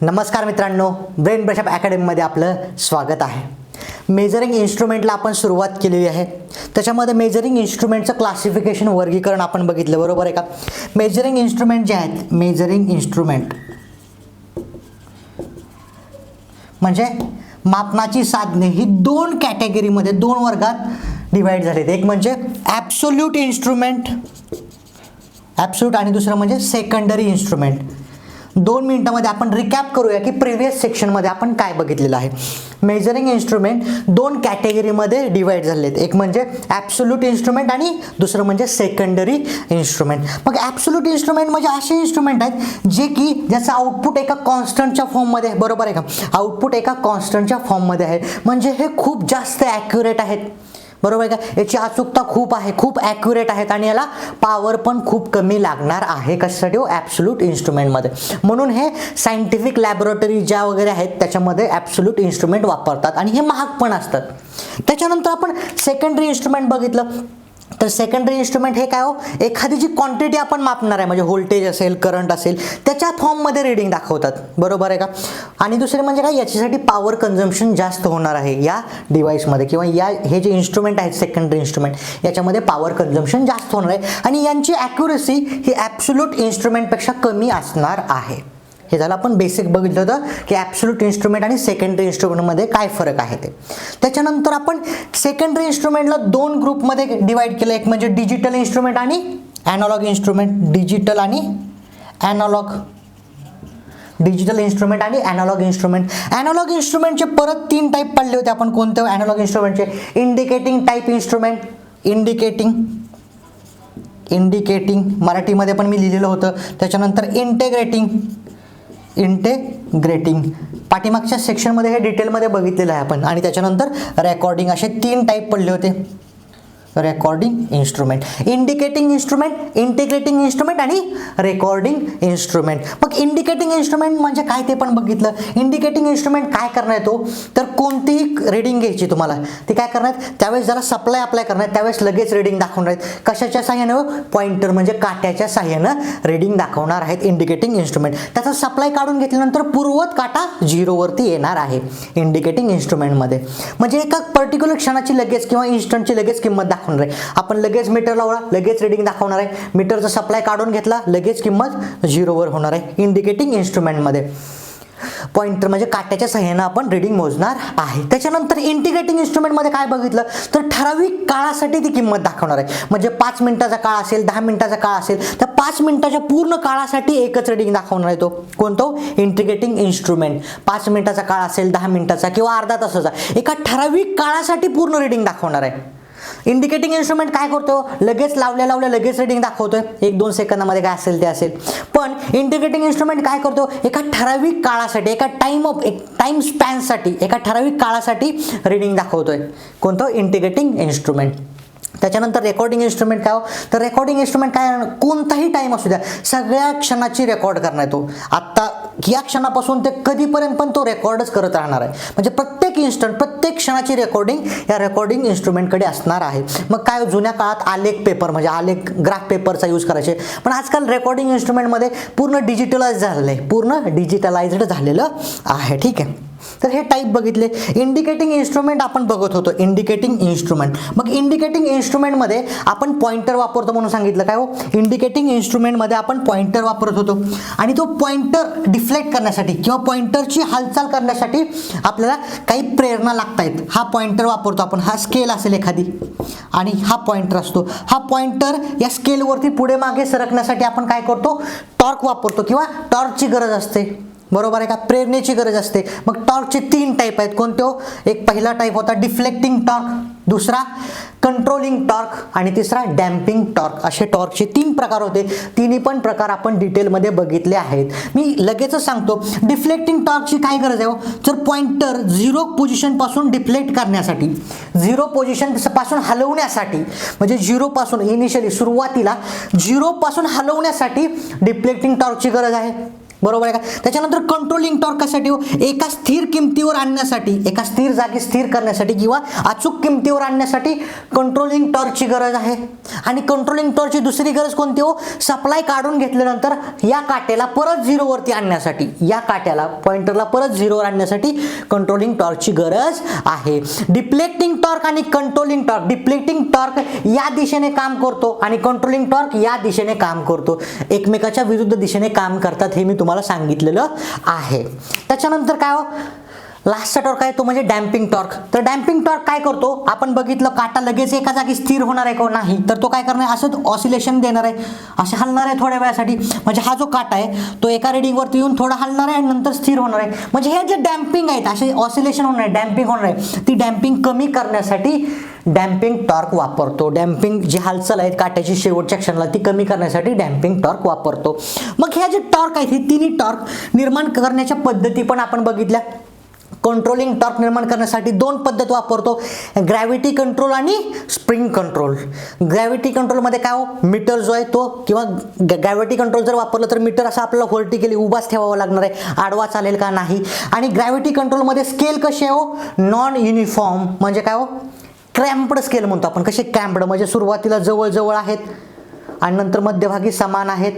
नमस्कार मित्रांनो, brain brush-up अकॅडमीमध्ये आपलं स्वागत आहे. मेजरिंग इन्स्ट्रुमेंटला आपण सुरुवात केलेली आहे. त्याच्यामध्ये मेजरिंग इन्स्ट्रुमेंटचं क्लासिफिकेशन वर्गीकरण आपण बघितलं, बरोबर आहे का. मेजरिंग इन्स्ट्रुमेंट जे आहेत, मेजरिंग इन्स्ट्रुमेंट म्हणजे मापनाची साधने ही दोन कॅटेगरीमध्ये, दोन वर्गात डिवाइड झालेत. एक म्हणजे ॲब्सोल्यूट इन्स्ट्रुमेंट, ॲब्सोल्यूट, आणि दुसरं म्हणजे सेकंडरी इन्स्ट्रुमेंट. 2 मिनिटांमध्ये आपण रिकॅप करूया की प्रिव्हियस सेक्शनमध्ये आपण काय बघितलेलं आहे. मेजरिंग इन्स्ट्रुमेंट दोन कॅटेगरीमध्ये डिवाइड झालेले आहेत. एक म्हणजे ॲब्सोल्यूट इन्स्ट्रुमेंट आणि दुसरं म्हणजे सेकंडरी इन्स्ट्रुमेंट. मग ॲब्सोल्यूट इन्स्ट्रुमेंट म्हणजे असे इन्स्ट्रुमेंट आहेत जे की ज्याचं आउटपुट एका कॉन्स्टंटच्या फॉर्ममध्ये, बरोबर आहे का, आउटपुट एका कॉन्स्टंटच्या फॉर्ममध्ये आहे. म्हणजे हे खूप जास्त ॲक्युरेट आहेत, बरोबर आहे का. याची अचूकता खूप आहे, खूप ॲक्युरेट आहेत आणि याला पॉवर पण खूप कमी लागणार आहे. कशासाठी हो, ॲब्सोल्यूट इन्स्ट्रुमेंटमध्ये. म्हणून हे सायंटिफिक लॅबोरेटरी ज्या वगैरे आहेत त्याच्यामध्ये ॲब्सोल्यूट इन्स्ट्रुमेंट वापरतात आणि हे महाग पण असतात. त्याच्यानंतर आपण सेकंडरी इन्स्ट्रुमेंट बघितलं. तर सेकंडरी इन्स्ट्रुमेंट हे काय हो, एखादी जी क्वांटिटी आपण मापणार आहे, म्हणजे व्होल्टेज असेल, करंट असेल, त्याच्या फॉर्ममध्ये रिडिंग दाखवतात, बरोबर आहे का. आणि दुसरे म्हणजे काय, याच्यासाठी पॉवर कन्झम्पशन जास्त होणार आहे या डिव्हाइसमध्ये, किंवा हे जे इन्स्ट्रुमेंट आहेत सेकंडरी इन्स्ट्रुमेंट याच्यामध्ये पॉवर कन्झम्पशन जास्त होणार आहे आणि यांची ॲक्युरेसी ही ॲब्सोल्यूट इन्स्ट्रुमेंटपेक्षा कमी असणार आहे. हे झालं आपण बेसिक बघितलं होतं की ॲब्सोल्यूट इन्स्ट्रुमेंट आणि सेकंडरी इन्स्ट्रुमेंटमध्ये काय फरक आहे ते. त्याच्यानंतर आपण सेकंडरी इन्स्ट्रुमेंटला 2 ग्रुपमध्ये डिवाइड केलं. एक म्हणजे डिजिटल इन्स्ट्रुमेंट आणि ॲनालॉग इन्स्ट्रुमेंट. डिजिटल आणि ॲनालॉग, डिजिटल इन्स्ट्रुमेंट आणि ॲनालॉग इन्स्ट्रुमेंट. ॲनालॉग इन्स्ट्रुमेंटचे परत 3 टाईप पडले होते आपण. कोणते ॲनालॉग इन्स्ट्रुमेंटचे? इंडिकेटिंग टाईप इन्स्ट्रुमेंट, इंडिकेटिंग मराठीमध्ये पण मी लिहिलेलं होतं. त्याच्यानंतर इंटेग्रेटिंग पाठीमागच्या सेक्शनमध्ये हे डिटेलमध्ये बघितलेलं आहे आपण. आणि त्याच्यानंतर रेकॉर्डिंग, असे 3 टाईप पडले होते. Recording instrument, indicating instrument, integrating instrument आणि रेकॉर्डिंग इन्स्ट्रुमेंट. मग इंडिकेटिंग इन्स्ट्रुमेंट म्हणजे काय ते पण बघितलं. इंडिकेटिंग इन्स्ट्रुमेंट काय करणार आहे तो, तर कोणतीही रिडिंग घ्यायची तुम्हाला, ती काय करणार, त्यावेळेस जरा सप्लाय अप्लाय करणार, त्यावेळेस लगेच रिडिंग दाखवणार आहेत. कशाच्या साह्यानं? पॉइंटर म्हणजे काट्याच्या साह्यानं रिडिंग दाखवणार आहेत इंडिकेटिंग इन्स्ट्रुमेंट. त्याचा सप्लाय काढून घेतल्यानंतर पूर्ववत काटा 0 वरती येणार आहे इंडिकेटिंग इन्स्ट्रुमेंटमध्ये. म्हणजे एका पर्टिक्युलर क्षणाची लगेच किंवा इन्स्टंटची लगेच किंमत दाखवणार आहे. आपण लगेच मीटर लावला, लगेच रिडिंग दाखवणार आहे. मीटरचा सप्लाय काढून घेतला, लगेच किंमत 0 वर होणार आहे इंडिकेटिंग इन्स्ट्रुमेंटमध्ये. पॉइंटर म्हणजे काट्याच्या साह्यानं आपण रिडिंग मोजणार आहे. त्याच्यानंतर इंटिग्रेटिंग इन्स्ट्रुमेंटमध्ये काय बघितलं, तर ठराविक काळासाठी ती किंमत दाखवणार आहे. म्हणजे 5 मिनिटाचा काळ असेल, 10 मिनिटाचा काळ असेल, तर 5 मिनिटाच्या पूर्ण काळासाठी एकच रिडिंग दाखवणार आहे तो. कोणतो? Integrating instrument. 5 मिनिटाचा काळ असेल, 10 मिनिटाचा किंवा अर्धा तासाचा, एका ठराविक काळासाठी पूर्ण रिडिंग दाखवणार आहे. इंडिकेटिंग इन्स्ट्रुमेंट काय करतो, लगेच लावल्या लगेच रिडिंग दाखवतोय, 1-2 सेकंदामध्ये काय असेल ते असेल. पण इंटिग्रेटिंग इन्स्ट्रुमेंट काय करतो, एका ठराविक काळासाठी, एका टाइम स्पॅनसाठी, एका ठराविक काळासाठी रिडिंग दाखवतोय. कोणतं? Integrating instrument. त्याच्यानंतर रेकॉर्डिंग इन्स्ट्रुमेंट काय हो, तर रेकॉर्डिंग इन्स्ट्रुमेंट काय, कोणताही टाइम असू द्या, सगळ्या क्षणाची रेकॉर्ड करणार तो. आत्ता या क्षणापासून ते कधीपर्यंत पण तो रेकॉर्डच करत राहणार आहे. म्हणजे प्रत्येक इन्स्टंट, प्रत्येक क्षणाची रेकॉर्डिंग या रेकॉर्डिंग इन्स्ट्रुमेंटकडे असणार आहे. मग काय, जुन्या काळात आलेख पेपर म्हणजे आलेख ग्राफ पेपरचा यूज करायचे, पण आजकाल रेकॉर्डिंग इन्स्ट्रुमेंटमध्ये पूर्ण डिजिटलाइज झालेलं आहे, पूर्ण डिजिटलाइज्ड झालेलं आहे. ठीक आहे. तर हे टाईप बघितले. इंडिकेटिंग इन्स्ट्रुमेंट आपण बघत होतो, इंडिकेटिंग इन्स्ट्रुमेंट. मग इंडिकेटिंग इन्स्ट्रुमेंटमध्ये आपण पॉइंटर वापरतो म्हणून सांगितलं. काय हो, इंडिकेटिंग इन्स्ट्रुमेंटमध्ये आपण पॉइंटर वापरत होतो आणि तो पॉइंटर डिफ्लेक्ट करण्यासाठी किंवा पॉइंटरची हालचाल करण्यासाठी आपल्याला काही प्रेरणा लागतायत. हा पॉइंटर वापरतो आपण. हा स्केल असेल एखादी आणि हा पॉइंटर असतो. हा पॉइंटर या स्केलवरती पुढे मागे सरकण्यासाठी आपण काय करतो, टॉर्क वापरतो किंवा टॉर्कची गरज असते, बरोबर आहे का, प्रेरणेची गरज असते. मग टॉर्कचे 3 टाईप आहेत. कोणते हो, एक पहिला टाईप होता डिफ्लेक्टिंग टॉर्क, दुसरा कंट्रोलिंग टॉर्क आणि तिसरा डॅम्पिंग टॉर्क. असे टॉर्कचे 3 प्रकार होते. तिन्ही पण प्रकार आपण डिटेलमध्ये बघितले आहेत. मी लगेचच सांगतो, डिफ्लेक्टिंग टॉर्कची काय गरज आहे हो, तर पॉइंटर 0 पोझिशनपासून डिफ्लेक्ट करण्यासाठी, 0 पोझिशनपासून हलवण्यासाठी, म्हणजे 0 पासून इनिशियली सुरुवातीला 0 पासून हलवण्यासाठी डिफ्लेक्टिंग टॉर्कची गरज आहे. बरोबर आहे का. त्याच्यानंतर कंट्रोलिंग टॉर्क कशासाठी हो, एका स्थिर किमतीवर आणण्यासाठी, एका स्थिर जागी स्थिर करण्यासाठी किंवा अचूक किमतीवर आणण्यासाठी कंट्रोलिंग टॉर्कची गरज आहे. आणि कंट्रोलिंग टॉर्कची दुसरी गरज कोणती हो, सप्लाय काढून घेतल्यानंतर या काट्याला परत झिरोवरती आणण्यासाठी, या काट्याला पॉइंटरला परत झिरोवर आणण्यासाठी कंट्रोलिंग टॉर्कची गरज आहे. डिप्लेक्टिंग टॉर्क आणि कंट्रोलिंग टॉर्क, डिप्लेक्टिंग टॉर्क या दिशेने काम करतो आणि कंट्रोलिंग टॉर्क या दिशेने काम करतो, एकमेकाच्या विरुद्ध दिशेने काम करतात, हे मी तुम्हाला सांगितलेलं आहे. त्याच्यानंतर काय हो, लास्टचा टॉर्क आहे तो म्हणजे डॅम्पिंग टॉर्क. तर डॅम्पिंग टॉर्क काय करतो, आपण बघितलं काटा लगेच एका जागी स्थिर होणार आहे का नाही, तर तो काय करणार आहे, असंच ऑसिलेशन देणार आहे, असे हलणार आहे थोड्या वेळासाठी. म्हणजे हा जो काटा आहे तो एका रिडिंगवरती येऊन थोडा हलणार आहे आणि नंतर स्थिर होणार आहे. म्हणजे हे जे डॅम्पिंग आहेत, असे ऑसिलेशन होणार आहे, डॅम्पिंग होणार आहे, ती डॅम्पिंग कमी करण्यासाठी डॅम्पिंग टॉर्क वापरतो. डॅम्पिंग जी हालचाल आहे काट्याची शेवटच्या क्षणाला ती कमी करण्यासाठी डॅम्पिंग टॉर्क वापरतो. मग ह्या जे टॉर्क आहेत, हे तिन्ही टॉर्क निर्माण करण्याच्या पद्धती पण आपण बघितल्या. कंट्रोलिंग टॉर्क निर्माण करण्यासाठी दोन पद्धत वापरतो, ग्रॅव्हिटी कंट्रोल आणि स्प्रिंग कंट्रोल. ग्रॅव्हिटी कंट्रोलमध्ये काय हो, मीटर जो आहे तो, किंवा ग्रॅव्हिटी कंट्रोल जर वापरलं तर मीटर असा आपल्याला व्हर्टिकली उभाच ठेवावा लागणार आहे, आडवा चालेल का नाही. आणि ग्रॅव्हिटी कंट्रोलमध्ये स्केल कशी आहे हो, नॉन युनिफॉर्म, म्हणजे काय हो, क्रॅम्प्ड स्केल म्हणतो आपण. कसे क्रॅम्प्ड, म्हणजे सुरुवातीला जवळ आहेत आणि नंतर मध्यभागी समान आहेत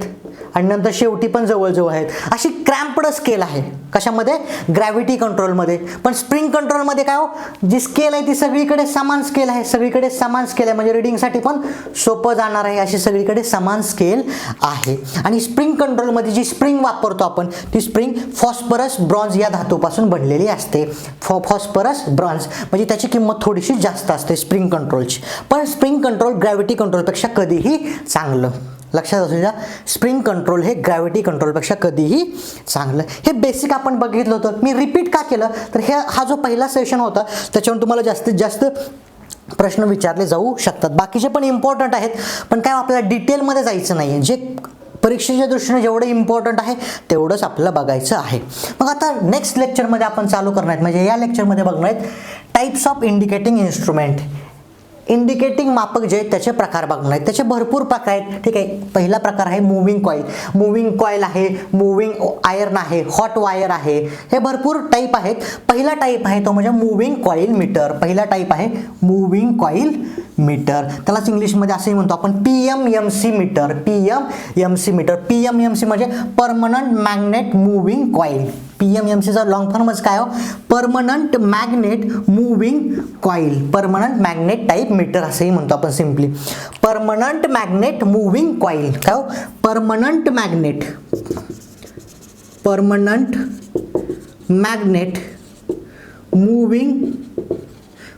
आणि नंतर शेवटी पण जवळ आहेत, अशी क्रॅम्प्ड स्केल आहे. कशामध्ये, ग्रॅव्हिटी कंट्रोलमध्ये. पण स्प्रिंग कंट्रोलमध्ये काय हो, जी स्केल आहे ती सगळीकडे समान स्केल आहे, सगळीकडे समान स्केल आहे, म्हणजे रिडिंगसाठी पण सोपं जाणार आहे, अशी सगळीकडे समान स्केल आहे. आणि स्प्रिंग कंट्रोलमध्ये जी स्प्रिंग वापरतो आपण, ती स्प्रिंग फॉस्फरस ब्रॉन्झ या धातूपासून बनलेली असते. फॉस्फरस ब्रॉन्झ म्हणजे त्याची किंमत थोडीशी जास्त असते स्प्रिंग कंट्रोलची. पण स्प्रिंग कंट्रोल ग्रॅव्हिटी कंट्रोलपेक्षा कधीही चांगलं. लक्षात असू द्या, स्प्रिंग कंट्रोल हे ग्रॅव्हिटी कंट्रोलपेक्षा कधीही चांगलं. हे बेसिक आपण बघितलं होतं. मी रिपीट का केलं, तर हा जो पहिला सेशन होता त्याच्यावर तुम्हाला जास्तीत जास्त प्रश्न विचारले जाऊ शकतात. बाकीचे पण इम्पॉर्टंट आहेत, पण काय आपल्याला डिटेलमध्ये जायचं नाही आहे. जे परीक्षेच्या दृष्टीने जेवढं इम्पॉर्टंट आहे तेवढंच आपल्याला बघायचं आहे. मग आता नेक्स्ट लेक्चरमध्ये आपण चालू करणार आहेत, म्हणजे या लेक्चरमध्ये बघणार आहेत types of indicating instrument. Indicating मापक जे आहेत त्याचे प्रकार बघणार आहेत. त्याचे भरपूर प्रकार आहेत, ठीक आहे. पहिला प्रकार आहे मूव्हिंग कॉईल. मूव्हिंग कॉईल आहे, मूव्हिंग आयर्न आहे, हॉट वायर आहे, हे भरपूर टाईप आहेत. पहिला टाईप आहे तो म्हणजे मूव्हिंग कॉईल मीटर. पहिला टाईप आहे मूव्हिंग कॉईल मीटर, त्यालाच इंग्लिशमध्ये असंही म्हणतो आपण PMMC meter. PMMC meter, PMMC म्हणजे परमनंट मॅग्नेट मूव्हिंग कॉईल. PMMCचा लॉंग फॉर्मच काय हो, permanent magnet moving coil, permanent magnet type meter असंही म्हणतो आपण simply. Permanent magnet moving coil काय हो, permanent magnet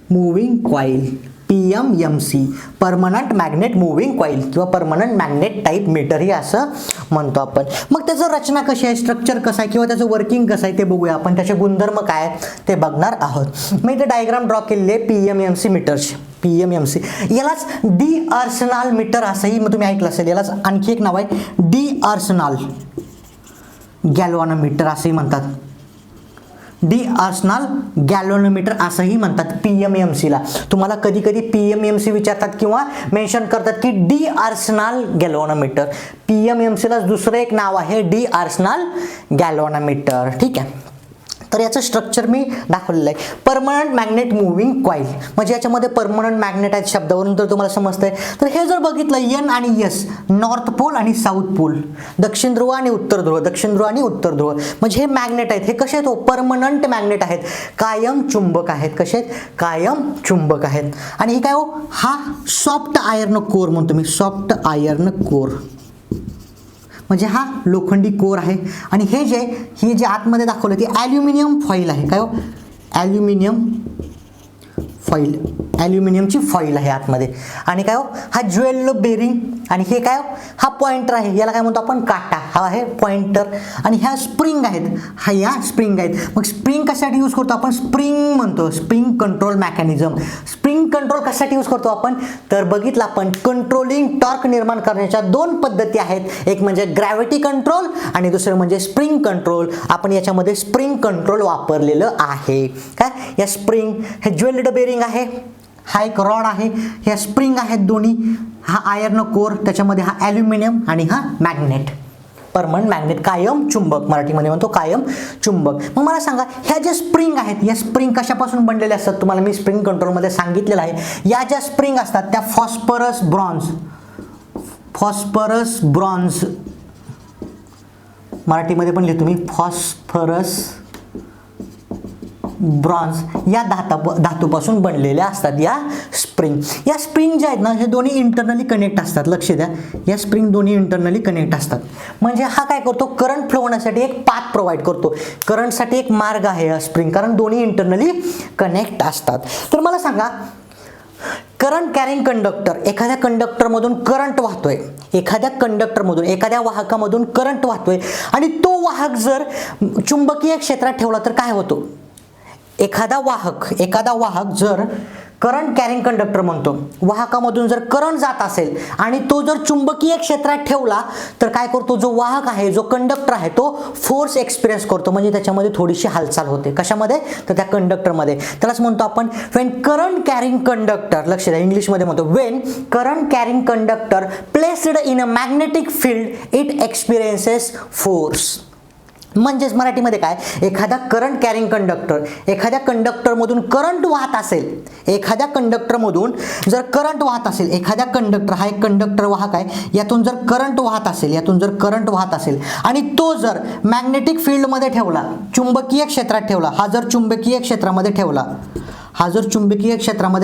moving coil, PMMC, permanent magnet moving coil किंवा परमनंट मॅग्नेट टाईप मीटर ही असं म्हणतो आपण. मग त्याचं रचना कशी आहे, स्ट्रक्चर कसं आहे किंवा त्याचं वर्किंग कसं आहे ते बघूया आपण. त्याचे गुणधर्म काय आहेत ते बघणार आहोत. मी इथे डायग्राम ड्रॉ केलेली आहे PMMC मीटरची. PMMC यालाच डी आर्सनाल मीटर असंही मग तुम्ही ऐकलं असेल. यालाच आणखी एक नाव आहे डी आर्सनाल गॅल्व्हनोमीटर असंही म्हणतात. डी आर्सनाल गॅल्व्हनोमीटर असंही म्हणतात PMMCला. तुम्हाला कधी कधी PMMC विचारतात किंवा मेन्शन करतात की डी आर्सनाल गॅल्व्हनोमीटर. PMMCला दुसरं एक नाव आहे डी आर्सनाल गॅल्व्हनोमीटर, ठीक आहे. तर याचं स्ट्रक्चर मी दाखवलेलं आहे. परमनंट मॅग्नेट मूव्हिंग कॉईल म्हणजे याच्यामध्ये परमनंट मॅग्नेट आहेत, शब्दावरून तर तुम्हाला समजतंय. तर हे जर बघितलं N आणि S, नॉर्थ पोल आणि साऊथ पोल, दक्षिण ध्रुव आणि उत्तर ध्रुव, दक्षिण ध्रुव आणि उत्तर ध्रुव, म्हणजे हे मॅग्नेट आहेत. हे कसे आहेत, परमनंट मॅग्नेट आहेत, कायम चुंबक आहेत. कसे आहेत, कायम चुंबक आहेत. आणि हे काय हो, हा सॉफ्ट आयर्न कोर म्हणतो मी, सॉफ्ट आयर्न कोर म्हणजे हा लोखंडी कोर आहे. आणि हे जे आतमध्ये दाखवलं ते ॲल्युमिनियम फॉईल आहे. काय हो, ॲल्युमिनियम फॉईल, ॲल्युमिनियमची फॉईल आहे आतमध्ये. आणि काय हो, हा ज्वेल बेरिंग. आणि हे काय हो, हा पॉइंटर आहे, याला काय म्हणतो आपण, काटा, हा आहे पॉइंटर. आणि ह्या स्प्रिंग आहेत, ह्या स्प्रिंग आहेत. मग स्प्रिंग कशासाठी यूज करतो आपण, स्प्रिंग म्हणतो, spring control mechanism. Spring control कशासाठी यूज करतो आपण, तर बघितलं आपण कंट्रोलिंग टॉर्क निर्माण करण्याच्या दोन पद्धती आहेत. एक म्हणजे ग्रॅव्हिटी कंट्रोल आणि दुसरं म्हणजे स्प्रिंग कंट्रोल. आपण याच्यामध्ये स्प्रिंग कंट्रोल वापरलेलं आहे. काय, या स्प्रिंग, हे ज्वेल्ड बेरिंग आहे, हा एक रॉड आहे, ह्या स्प्रिंग आहेत दोन्ही, हा आयर्न कोर, त्याच्यामध्ये हा ॲल्युमिनियम आणि हा मॅग्नेट. परमनंट मॅग्नेट, कायम चुंबक, मराठीमध्ये म्हणतो कायम चुंबक. मग मला सांगा ह्या ज्या स्प्रिंग आहेत या स्प्रिंग कशापासून बनलेल्या असतात, तुम्हाला मी स्प्रिंग कंट्रोलमध्ये सांगितलेलं आहे. या ज्या स्प्रिंग असतात त्या फॉस्फरस ब्रॉन्झ, मराठीमध्ये पण लिहितो मी फॉस्फरस ब्रॉन्झ या धातूपासून बनलेल्या असतात या स्प्रिंग. या स्प्रिंग ज्या आहेत ना हे दोन्ही इंटरनली कनेक्ट असतात. लक्ष द्या, या स्प्रिंग दोन्ही इंटरनली कनेक्ट असतात. म्हणजे हा काय करतो, करंट फ्लो होण्यासाठी एक पाथ प्रोव्हाइड करतो, करंटसाठी एक मार्ग आहे या स्प्रिंग, कारण दोन्ही इंटरनली कनेक्ट असतात. तर मला सांगा करंट कॅरिंग कंडक्टर, एखाद्या कंडक्टरमधून करंट वाहतोय, एखाद्या वाहकामधून करंट वाहतोय आणि तो वाहक जर चुंबकीय क्षेत्रात ठेवला तर काय होतो. एखादा वाहक जर करंट कॅरिंग कंडक्टर म्हणतो, वाहकामधून जर करंट जात असेल आणि तो जर चुंबकीय क्षेत्रात ठेवला तर काय करतो, जो वाहक आहे, जो कंडक्टर आहे, तो फोर्स एक्सपिरियन्स करतो, म्हणजे त्याच्यामध्ये थोडीशी हालचाल होते. कशामध्ये, तर त्या कंडक्टरमध्ये. त्यालाच म्हणतो आपण व्हेन करंट कॅरिंग कंडक्टर, लक्ष द्या इंग्लिशमध्ये म्हणतो when current carrying conductor placed in a magnetic field it experiences force. म्हणजेच मराठीमध्ये काय, एखादा करंट कॅरिंग कंडक्टर, एखाद्या कंडक्टरमधून करंट वाहत असेल, एखाद्या कंडक्टरमधून जर करंट वाहत असेल, एखाद्या कंडक्टर, हा एक कंडक्टर वाहक आहे, यातून जर करंट वाहत असेल आणि तो जर मॅग्नेटिक फील्डमध्ये ठेवला, चुंबकीय क्षेत्रात ठेवला, हा जर चुंबकीय क्षेत्रामध्ये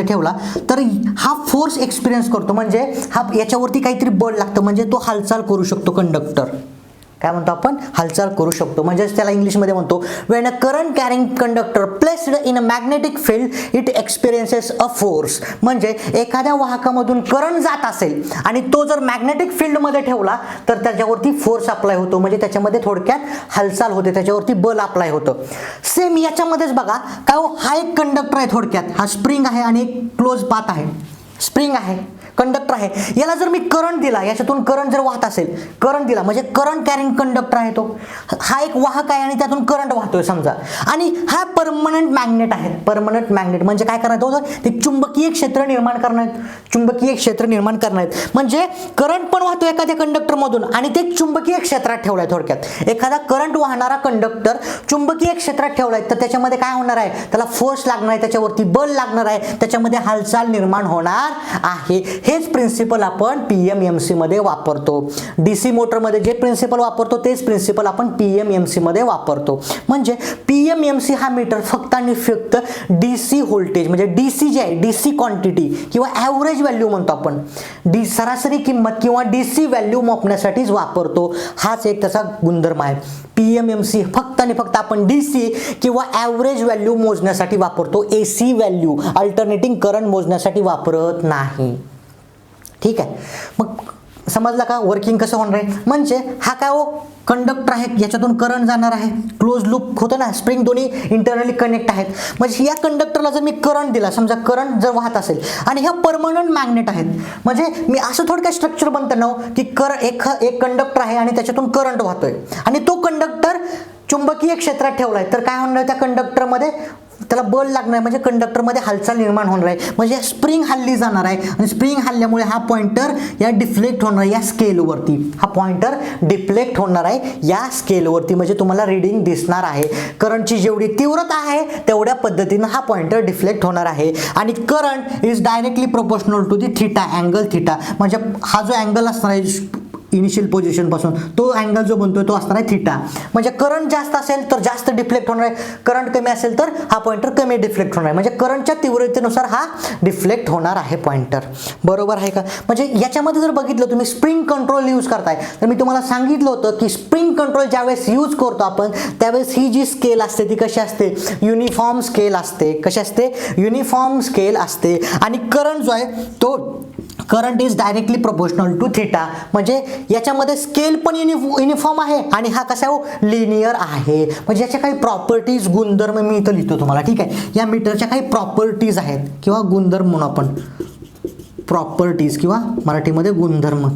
ठेवला तर हा फोर्स एक्सपिरियन्स करतो, म्हणजे हा याच्यावरती काहीतरी बळ लागतं, म्हणजे तो हालचाल करू शकतो कंडक्टर. काय म्हणतो आपण, हालचाल करू शकतो. म्हणजेच त्याला इंग्लिशमध्ये म्हणतो when a current carrying conductor placed in a magnetic field it experiences a force. म्हणजे एखाद्या वाहकामधून करंट जात असेल आणि तो जर मॅग्नेटिक फील्डमध्ये ठेवला तर त्याच्यावरती फोर्स अप्लाय होतो, म्हणजे त्याच्यामध्ये थोडक्यात हालचाल होते, त्याच्यावरती बल अप्लाय होतं. सेम याच्यामध्येच बघा काय हो, हा एक कंडक्टर आहे, थोडक्यात हा स्प्रिंग आहे आणि एक क्लोज पाथ आहे, स्प्रिंग आहे, कंडक्टर आहे. याला जर मी करंट दिला, याच्यातून करंट जर वाहत असेल, करंट दिला म्हणजे करंट कॅरिंग कंडक्टर आहे तो, हा एक वाहक आहे आणि त्यातून करंट वाहतोय समजा, आणि हा परमनंट मॅग्नेट आहे. परमनंट मॅग्नेट म्हणजे काय करणार होतं, ते चुंबकीय क्षेत्र निर्माण करणार आहेत, म्हणजे करंट पण वाहतो एखाद्या कंडक्टरमधून आणि ते चुंबकीय क्षेत्रात ठेवलाय. थोडक्यात एखादा करंट वाहणारा कंडक्टर चुंबकीय क्षेत्रात ठेवलाय तर त्याच्यामध्ये काय होणार आहे, त्याला फोर्स लागणार आहे, त्याच्यावरती बल लागणार आहे, त्याच्यामध्ये हालचाल निर्माण होणार आहे. हेच प्रिन्सिपल आपण PMMC मध्ये वापरतो. DC मोटरमध्ये जे प्रिन्सिपल वापरतो तेच प्रिन्सिपल आपण PMMC मध्ये वापरतो. म्हणजे PMMC हा मीटर फक्त आणि फक्त DC व्होल्टेज, म्हणजे DC जे आहे, DC क्वांटिटी किंवा ॲव्हरेज व्हॅल्यू म्हणतो आपण, सरासरी किंमत किंवा DC व्हॅल्यू मापण्यासाठीच वापरतो. हाच एक त्याचा गुणधर्म आहे. PMMC फक्त आणि फक्त आपण DC किंवा ॲव्हरेज व्हॅल्यू मोजण्यासाठी वापरतो, AC व्हॅल्यू, अल्टरनेटिंग करंट मोजण्यासाठी वापरत नाही. ठीक आहे, मग समजला का वर्किंग कसं होणार आहे. म्हणजे हा काय हो, कंडक्टर आहे, याच्यातून करंट जाणार आहे, क्लोज लूप होतं ना, स्प्रिंग दोन्ही इंटरनली कनेक्ट आहेत. म्हणजे या कंडक्टरला जर मी करंट दिला, समजा करंट जर वाहत असेल आणि ह्या परमनंट मॅग्नेट आहेत, म्हणजे मी असं थोडक्यात स्ट्रक्चर बनतं ना की एक कंडक्टर आहे आणि त्याच्यातून करंट वाहतोय आणि तो कंडक्टर चुंबकीय क्षेत्रात ठेवलाय तर काय होणार, त्या कंडक्टरमध्ये त्याला बल लागणार, म्हणजे कंडक्टरमध्ये हालचाल निर्माण होणार आहे, म्हणजे स्प्रिंग हल्ली जाणार आहे आणि स्प्रिंग हल्ल्यामुळे हा पॉइंटर या डिफ्लेक्ट होणार आहे या स्केलवरती, हा पॉइंटर डिफ्लेक्ट होणार आहे या स्केलवरती. म्हणजे तुम्हाला रीडिंग दिसणार आहे, करंटची जेवढी तीव्रता आहे तेवढ्या पद्धतीनं हा पॉइंटर डिफ्लेक्ट होणार आहे. आणि current is directly proportional to the theta, angle theta. म्हणजे हा जो अँगल असणार आहे इनिशियल पोझिशन पासून, तो अँगल जो बनतोय तो असणार आहे थीटा. म्हणजे करंट जास्त असेल तर जास्त डिफ्लेक्ट होणार आहे, करंट कमी असेल तर हा पॉइंटर कमी डिफ्लेक्ट होणार आहे. म्हणजे करंटच्या तीव्रतेनुसार हा डिफ्लेक्ट होणार आहे पॉइंटर. बरोबर आहे का. म्हणजे याच्यामध्ये जर बघितलं तुम्ही स्प्रिंग कंट्रोल यूज करताय तर मी तुम्हाला सांगितलं होतं की स्प्रिंग कंट्रोल ज्यावेळेस यूज करतो आपण त्यावेळेस ही जी स्केल असते ती कशी असते, युनिफॉर्म स्केल असते. कशी असते, युनिफॉर्म स्केल असते. आणि करंट जो आहे तो current is directly proportional to theta. म्हणजे याच्यामध्ये स्केल पण युनिफॉर्म आहे आणि हा कसा लिनियर आहे. म्हणजे याच्या काही प्रॉपर्टीज, गुणधर्म मी इथं लिहितो तुम्हाला. ठीक आहे, या मीटरच्या काही प्रॉपर्टीज आहेत किंवा गुणधर्म म्हणून आपण, प्रॉपर्टीज किंवा मराठीमध्ये गुणधर्म.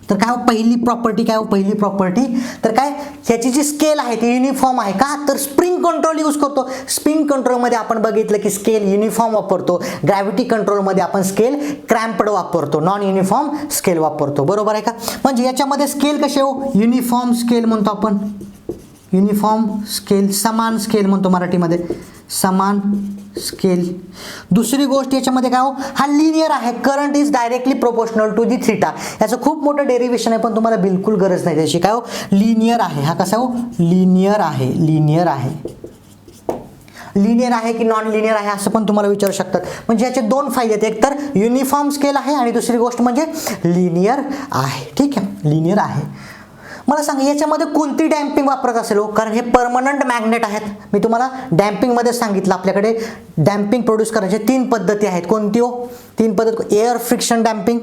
तर काय पहिली प्रॉपर्टी काय पहिली प्रॉपर्टी तर काय ह्याची जी स्केल आहे ती युनिफॉर्म आहे का तर स्प्रिंग कंट्रोल यूज करतो. स्प्रिंग कंट्रोलमध्ये आपण बघितलं की स्केल युनिफॉर्म वापरतो. ग्रॅव्हिटी कंट्रोलमध्ये आपण स्केल क्रॅम्प्ड वापरतो. नॉन युनिफॉर्म स्केल वापरतो. बरोबर आहे का. म्हणजे याच्यामध्ये स्केल कसे हो युनिफॉर्म स्केल म्हणतो आपण. युनिफॉर्म स्केल समान स्केल म्हणतो मराठीमध्ये समान स्केल. दुसरी गोष्ट याच्यामध्ये काय हो हा लिनियर आहे. Current is directly proportional to the theta. याचं खूप मोठं डेरिव्हेशन आहे पण तुम्हाला बिलकुल गरज नाही त्याची. काय हो लिनियर आहे. हा कसा हो लिनियर आहे. लिनियर आहे. लिनियर आहे की नॉन लिनियर आहे असं पण तुम्हाला विचारू शकतात. म्हणजे याचे दोन फायदे आहेत. एक तर युनिफॉर्म स्केल आहे आणि दुसरी गोष्ट म्हणजे लिनियर आहे. ठीक आहे लिनियर आहे. मला सांगा याच्यामध्ये कोणती डॅम्पिंग वापरत असेल हो कारण हे परमनंट मॅग्नेट आहेत. मी तुम्हाला डॅम्पिंगमध्ये सांगितलं आपल्याकडे डॅम्पिंग प्रोड्यूस करायचे 3 पद्धती आहेत. कोणती हो 3 पद्धत air friction damping,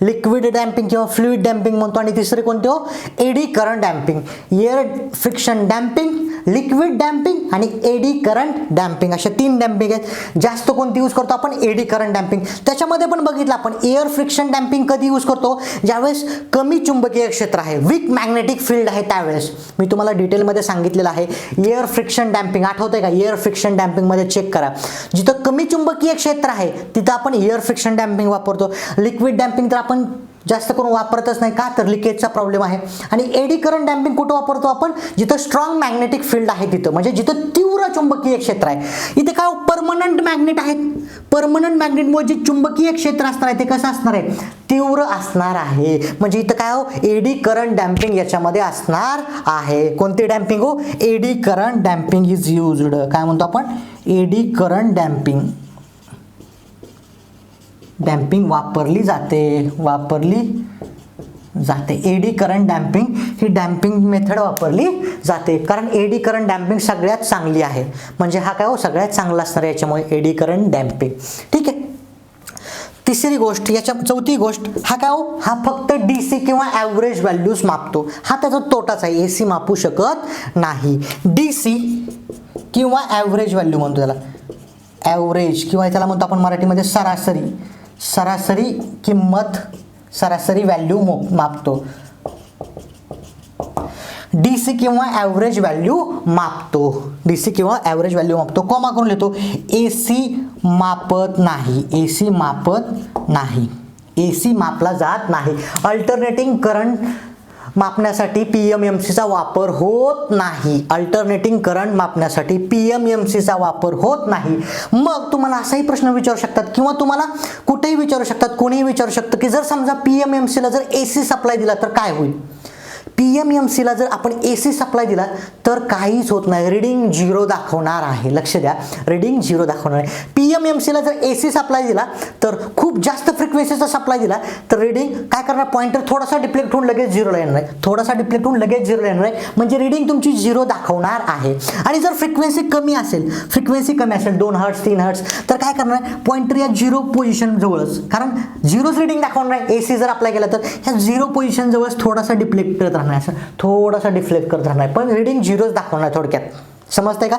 liquid damping किंवा फ्लुइड डॅम्पिंग म्हणतो आणि तिसरी कोणती हो eddy current damping. Air friction damping, liquid damping आणि एडी करंट डॅम्पिंग अशा 3 डॅम्पिंग आहेत. जास्त कोणती यूज करतो आपण एडी करंट डॅम्पिंग. त्याच्यामध्ये पण बघितलं आपण एअर फ्रिक्शन डॅम्पिंग कधी यूज करतो ज्यावेळेस कमी चुंबकीय क्षेत्र आहे वीक मॅग्नेटिक फील्ड आहे त्यावेळेस. मी तुम्हाला डिटेलमध्ये सांगितलेलं आहे एअर फ्रिक्शन डॅम्पिंग आठवतंय का. एअर फ्रिक्शन डॅम्पिंगमध्ये चेक करा जिथं कमी चुंबकीय क्षेत्र आहे तिथं आपण एअर फ्रिक्शन डॅम्पिंग वापरतो. लिक्विड डॅम्पिंग तर आपण जास्त करून वापरतच नाही का तर लिकेजचा प्रॉब्लेम आहे. आणि एडी करंट डॅम्पिंग कुठं वापरतो आपण जिथं स्ट्रॉंग मॅग्नेटिक फील्ड आहे तिथं म्हणजे जिथं तीव्र चुंबकीय क्षेत्र आहे. इथे काय परमनंट मॅग्नेट आहेत. परमनंट मॅग्नेटमुळे जे चुंबकीय क्षेत्र असणार आहे ते कसं असणार आहे तीव्र असणार आहे. म्हणजे इथं काय हो एडी करंट डॅम्पिंग याच्यामध्ये असणार आहे. कोणती डॅम्पिंग हो eddy current damping is used. काय म्हणतो आपण एडी करंट डॅम्पिंग. डॅम्पिंग वापरली जाते. एडी करंट डॅम्पिंग ही डॅम्पिंग मेथड वापरली जाते कारण एडी करंट डॅम्पिंग सगळ्यात चांगली आहे. म्हणजे हा काय हो सगळ्यात चांगला असणार आहे याच्यामुळे एडी करंट डॅम्पिंग. ठीक आहे. तिसरी गोष्ट याच्या चौथी गोष्ट हा काय हो हा फक्त डीसी किंवा ॲव्हरेज व्हॅल्यूज मापतो. हा त्याचा तोटाच आहे. एसी मापू शकत नाही. डीसी किंवा ॲव्हरेज व्हॅल्यू म्हणतो त्याला. ॲव्हरेज किंवा त्याला म्हणतो आपण मराठीमध्ये सरासरी किंमत सरासरी व्हॅल्यू मापतो. डीसी किंवा ॲव्हरेज व्हॅल्यू मापतो. डीसी किंवा ॲव्हरेज व्हॅल्यू मापतो. कॉमा करून लिहितो एसी मापत नाही. एसी मापत नाही. एसी मापला जात नाही. अल्टरनेटिंग करंट मापण्यासाठी पीएमएमसीचा वापर होत नाही. अल्टरनेटिंग करंट मापण्यासाठी पीएमएमसीचा वापर होत नाही. मग तुम्हाला असाही प्रश्न विचारू शकतात किंवा तुम्हाला कुठेही विचारू शकतात कोणीही विचारू शकतं की जर समजा पीएमएमसीला जर एसी सप्लाय दिला तर काय होईल. पीएमएमसीला जर आपण एसी सप्लाय दिला तर काहीच होत नाही. रीडिंग 0 दाखवणार आहे. लक्ष द्या रीडिंग 0 दाखवणार आहे. पीएमएमसीला जर एसी सप्लाय दिला तर खूप जास्त फ्रिक्वेन्सीचा सप्लाय दिला तर रीडिंग काय करणार पॉइंटर थोडासा डिफ्लेक्ट होऊन लगेच 0ला येणार आहे. थोडासा डिफ्लेक्ट होऊन लगेच 0ला येणार आहे. म्हणजे रीडिंग तुमची 0 दाखवणार आहे. आणि जर फ्रिक्वेन्सी कमी असेल 2 हर्ट्ज 3 हर्ट्ज तर काय करणार पॉइंटर या 0 पोझिशन जवळच कारण 0च रीडिंग दाखवणार आहे. एसी जर अप्लाय केला तर ह्या 0 पोझिशन जवळच थोडासा डिफ्लेक्ट करत राहणार थोडासा डिफ्लेक्ट करत राहणार पण रीडिंग 0च दाखवणार. थोडक्यात समजतंय का.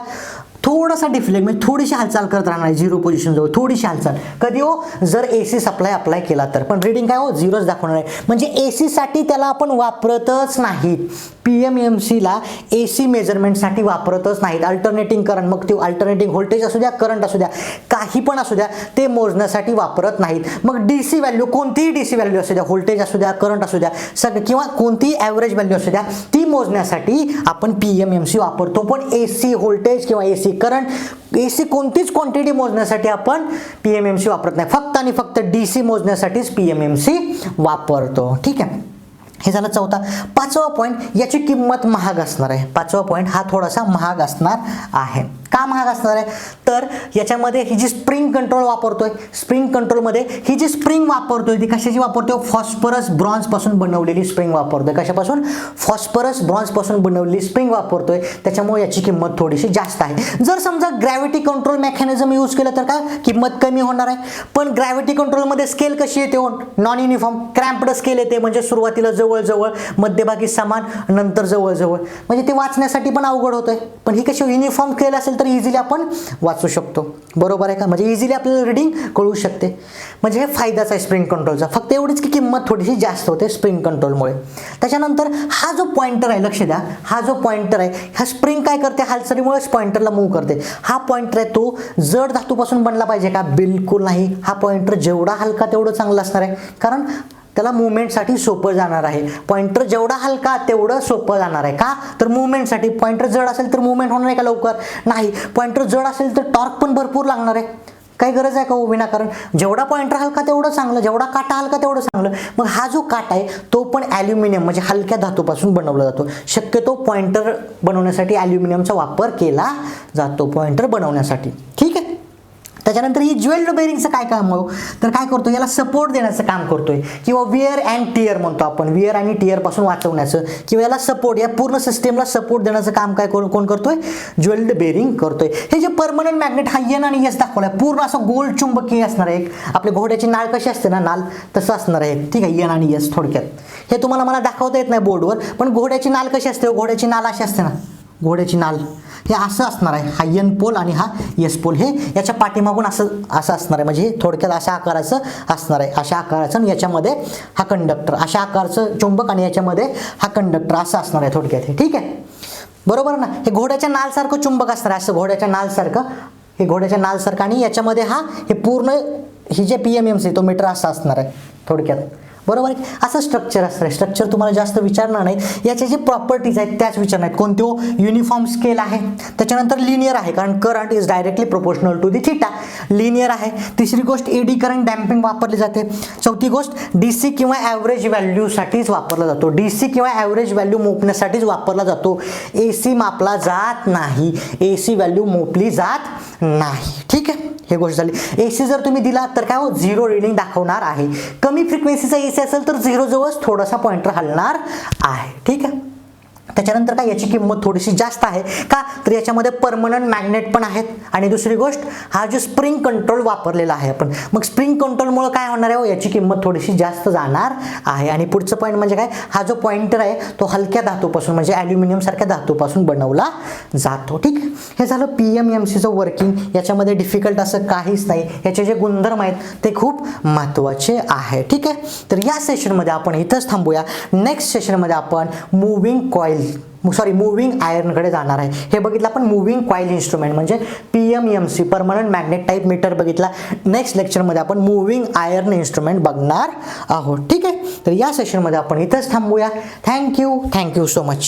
थोडासा डिफ्लेक्ट म्हणजे थोडीशी हालचाल करत राहणार 0 पोझिशन जवळ थोडीशी हालचाल. कधी हो जर एसी सप्लाय अप्लाय केला तर पण रीडिंग काय हो 0च दाखवणार आहे. म्हणजे एसी साठी त्याला आपण वापरतच नाहीत. पीएमएमसीला एसी मेजरमेंटसाठी वापरतच नाहीत. अल्टरनेटिंग करंट मग ते अल्टरनेटिंग व्होल्टेज असू द्या करंट असू द्या काही पण असू द्या ते मोजण्यासाठी वापरत नाहीत. मग डीसी व्हॅल्यू कोणतीही डीसी व्हॅल्यू असू द्या व्होल्टेज असू द्या करंट असू द्या सगळं किंवा कोणतीही ॲव्हरेज व्हॅल्यू असू द्या ती मोजण्यासाठी आपण पीएमएमसी वापरतो. पण एसी व्होल्टेज किंवा एसी करंट एसी कोणतीच क्वांटिटी मोजण्यासाठी आपण पीएमएमसी वापरत नाही. फक्त आणि फक्त डीसी मोजण्यासाठीच पीएमएमसी वापरतो. ठीक आहे. हे झालं चौथा. 5वा पॉईंट याची किंमत महाग असणार आहे. 5वा पॉईंट हा थोडासा महाग असणार आहे. का महाग असणार आहे तर याच्यामध्ये ही जी स्प्रिंग कंट्रोल वापरतोय स्प्रिंग कंट्रोलमध्ये ही जी स्प्रिंग वापरतोय ती कशाची वापरतोय फॉस्फरस ब्रॉन्झ पासून बनवलेली स्प्रिंग वापरतोय. कशापासून फॉस्फरस ब्रॉन्झ पासून बनवलेली स्प्रिंग वापरतोय त्याच्यामुळे याची किंमत थोडीशी जास्त आहे. जर समजा ग्रॅव्हिटी कंट्रोल मेकॅनिझम यूज केलं तर काय किंमत कमी होणार आहे. पण ग्रॅव्हिटी कंट्रोलमध्ये स्केल कशी येते नॉन युनिफॉर्म क्रॅम्प्ड स्केल येते म्हणजे सुरुवातीला जवळ मध्यभागी समान नंतर जवळ म्हणजे ते वाचण्यासाठी पण अवघड होतंय. पण ही कशी युनिफॉर्म स्केल असेल असेल तर इझिली आपण वाचू शकतो, बरोबर आहे का, म्हणजे इझिली आपल्याला रीडिंग कळू शकते. म्हणजे हे फायदाच आहे स्प्रिंग कंट्रोलचा, फक्त एवढीच की किंमत थोडीशी जास्त होते स्प्रिंग कंट्रोलमुळे. त्याच्यानंतर हा जो पॉइंटर आहे, लक्ष द्या, हा जो पॉइंटर आहे, हा स्प्रिंग काय करते, हालचालीमुळेच पॉइंटरला मूव्ह करते. हा पॉइंटर आहे तो जड धातूपासून बनला पाहिजे का, बिलकुल नाही. हा पॉइंटर जेवढा हलका तेवढं चांगलं असणार आहे, कारण त्याला मुवमेंटसाठी सोपं जाणार आहे. पॉइंटर जेवढा हलका तेवढं सोपं जाणार आहे, का तर मुवमेंटसाठी. पॉइंटर जड असेल तर मुवमेंट होणार आहे का लवकर, नाही. पॉइंटर जड असेल तर टॉर्क पण भरपूर लागणार आहे, काही गरज आहे का विनाकारण. जेवढा पॉइंटर हलका तेवढं चांगलं, जेवढा काटा हलका तेवढं चांगलं. मग हा जो काटा आहे तो पण ॲल्युमिनियम म्हणजे हलक्या धातूपासून बनवला जातो. शक्यतो पॉइंटर बनवण्यासाठी ॲल्युमिनियमचा वापर केला जातो, पॉइंटर बनवण्यासाठी, ठीक आहे. त्याच्यानंतर ही ज्वेल्ड बेरिंगचं काय काम हो, तर काय करतो, याला सपोर्ट देण्याचं काम करतोय, किंवा विअर अँड टिअर म्हणतो आपण, विअर आणि टिअर पासून वाचवण्याचं, किंवा याला सपोर्ट, या पूर्ण सिस्टमला सपोर्ट देण्याचं काम काय कोण करतोय, ज्वेल्ड बेरिंग करतोय. हे जे परमनंट मॅग्नेट हा एन आणि एस दाखवलाय, पूर्ण असं गोल चुंबकीय असणार आहे. आपल्या घोड्याची नाळ कशी असते ना, नाल तसं असणार आहे, ठीक आहे. एन आणि एस थोडक्यात हे तुम्हाला मला दाखवता येत नाही बोर्डवर, पण घोड्याची नाल कशी असते, घोड्याची नाल अशी असते ना, घोड्याची नाल हे असं असणार आहे. हा एन पोल आणि हा एस पोल हे याच्या पाठीमागून असं असणार आहे, म्हणजे थोडक्यात अशा आकाराचं असणार आहे, अशा आकाराचं. आणि याच्यामध्ये हा कंडक्टर, अशा आकाराचं चुंबक, आणि याच्यामध्ये हा कंडक्टर असं असणार आहे थोडक्यात हे, ठीक आहे, बरोबर ना. हे घोड्याच्या नालसारखं चुंबक असणार आहे, असं घोड्याच्या नालसारखं, हे घोड्याच्या नालसारखं. आणि याच्यामध्ये हे पूर्ण ही जे PMMC तो मीटर असं असणार आहे थोडक्यात, बरोबर आहे. असं स्ट्रक्चर असतं आहे. स्ट्रक्चर तुम्हाला जास्त विचारणार नाही, याच्या जे प्रॉपर्टीज आहेत त्याच विचारणार आहेत. कोणते, युनिफॉर्म स्केल आहे, त्याच्यानंतर लिनियर आहे, कारण current is directly proportional to the theta, linear आहे. तिसरी गोष्ट एडी करंट डॅम्पिंग वापरली जाते. चौथी गोष्ट DC किंवा ॲव्हरेज व्हॅल्यूसाठीच वापरला जातो, DC किंवा ॲव्हरेज व्हॅल्यू मोजण्यासाठीच वापरला जातो. AC मापला जात नाही, AC व्हॅल्यू मोजली जात नाही, ठीक आहे. हे गोष्ट झाली. AC जर तुम्ही दिला तर काय हो, 0 रीडिंग दाखवणार आहे. कमी फ्रिक्वेन्सीचा AC असेल तर 0 जवळ थोडासा पॉइंटर हलणार आहे, ठीक आहे. त्याच्यानंतर काय, याची किंमत थोडीशी जास्त आहे, का तर याच्यामध्ये परमनंट मॅग्नेट पण आहेत. आणि दुसरी गोष्ट, हा जो स्प्रिंग कंट्रोल वापरलेला आहे आपण, मग स्प्रिंग कंट्रोलमुळे काय होणार आहे, याची किंमत थोडीशी जास्त जाणार आहे. आणि पुढचं पॉईंट म्हणजे काय, हा जो पॉइंटर आहे तो हलक्या धातूपासून म्हणजे ॲल्युमिनियम सारख्या धातूपासून बनवला जातो, ठीक. हे झालं PMMCचं वर्किंग. याच्यामध्ये डिफिकल्ट असं काहीच नाही, याचे जे गुणधर्म आहेत ते खूप महत्त्वाचे आहे, ठीक आहे. तर या सेशनमध्ये आपण इथंच थांबूया. नेक्स्ट सेशनमध्ये आपण मूव्हिंग आयर्नकडे जाणार आहे. हे बघितलं आपण मूव्हिंग कॉईल इन्स्ट्रुमेंट म्हणजे PMMC permanent magnet type meter बघितला. नेक्स्ट लेक्चरमध्ये आपण मूव्हिंग आयर्न इन्स्ट्रुमेंट बघणार आहोत, ठीक आहे. तर या सेशनमध्ये आपण इथंच थांबूया. Thank you so much.